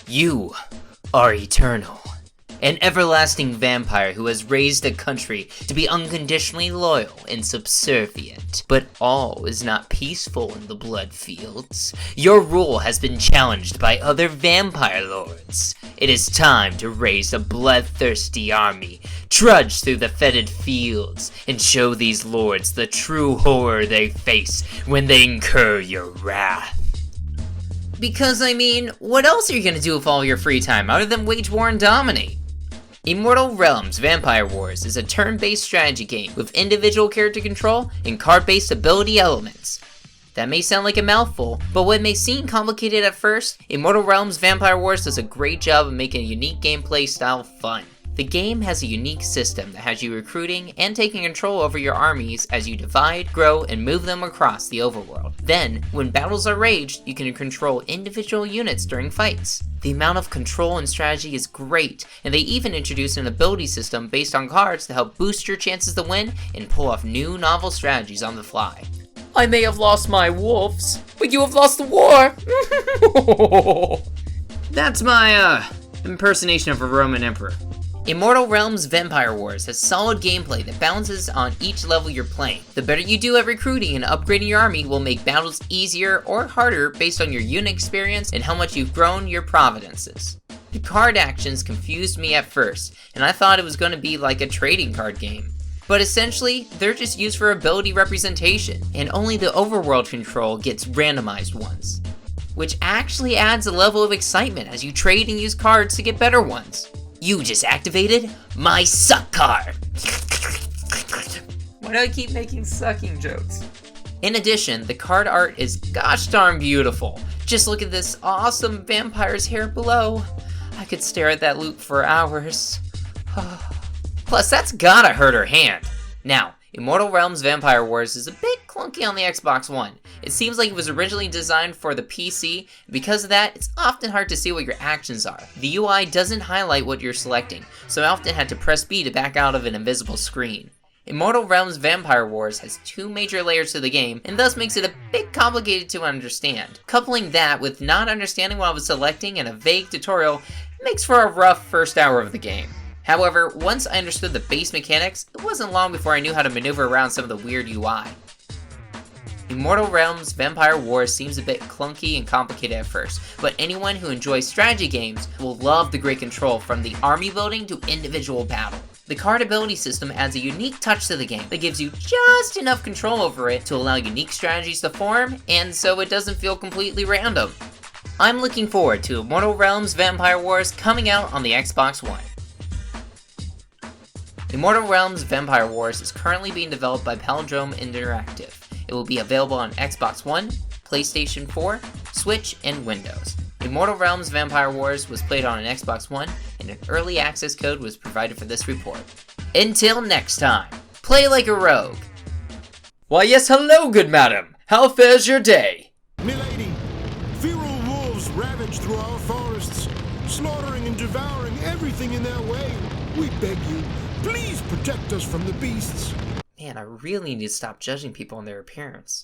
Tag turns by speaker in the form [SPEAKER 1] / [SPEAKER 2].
[SPEAKER 1] You are eternal. An everlasting vampire who has raised a country to be unconditionally loyal and subservient. But all is not peaceful in the blood fields. Your rule has been challenged by other vampire lords. It is time to raise a bloodthirsty army, trudge through the fetid fields, and show these lords the true horror they face when they incur your wrath. Because, what else are you gonna do with all your free time other than wage war and dominate? Immortal Realms Vampire Wars is a turn-based strategy game with individual character control and card-based ability elements. That may sound like a mouthful, but what may seem complicated at first, Immortal Realms Vampire Wars does a great job of making a unique gameplay style fun. The game has a unique system that has you recruiting and taking control over your armies as you divide, grow, and move them across the overworld. Then, when battles are raged, you can control individual units during fights. The amount of control and strategy is great, and they even introduce an ability system based on cards to help boost your chances to win and pull off new novel strategies on the fly. I may have lost my wolves, but you have lost the war! That's my, impersonation of a Roman emperor. Immortal Realms Vampire Wars has solid gameplay that balances on each level you're playing. The better you do at recruiting and upgrading your army will make battles easier or harder based on your unit experience and how much you've grown your providences. The card actions confused me at first, and I thought it was going to be like a trading card game. But essentially, they're just used for ability representation, and only the overworld control gets randomized ones, which actually adds a level of excitement as you trade and use cards to get better ones. You just activated my suck card! Why do I keep making sucking jokes? In addition, the card art is gosh darn beautiful. Just look at this awesome vampire's hair below. I could stare at that loop for hours. Plus, that's gotta hurt her hand. Now, Immortal Realms Vampire Wars is a bit clunky on the Xbox One. It seems like it was originally designed for the PC, and because of that, it's often hard to see what your actions are. The UI doesn't highlight what you're selecting, so I often had to press B to back out of an invisible screen. Immortal Realms Vampire Wars has two major layers to the game, and thus makes it a bit complicated to understand. Coupling that with not understanding what I was selecting and a vague tutorial makes for a rough first hour of the game. However, once I understood the base mechanics, it wasn't long before I knew how to maneuver around some of the weird UI. Immortal Realms Vampire Wars seems a bit clunky and complicated at first, but anyone who enjoys strategy games will love the great control from the army building to individual battle. The card ability system adds a unique touch to the game that gives you just enough control over it to allow unique strategies to form, and so it doesn't feel completely random. I'm looking forward to Immortal Realms Vampire Wars coming out on the Xbox One. Immortal Realms Vampire Wars is currently being developed by Palindrome Interactive. It will be available on Xbox One, PlayStation 4, Switch, and Windows. Immortal Realms Vampire Wars was played on an Xbox One, and an early access code was provided for this report. Until next time, play like a rogue. Why yes, hello, good madam. How fares your day?
[SPEAKER 2] Milady, feral wolves ravage through our forests, slaughtering and devouring everything in their way. We beg you, please protect us from the beasts.
[SPEAKER 1] Man, I really need to stop judging people on their appearance.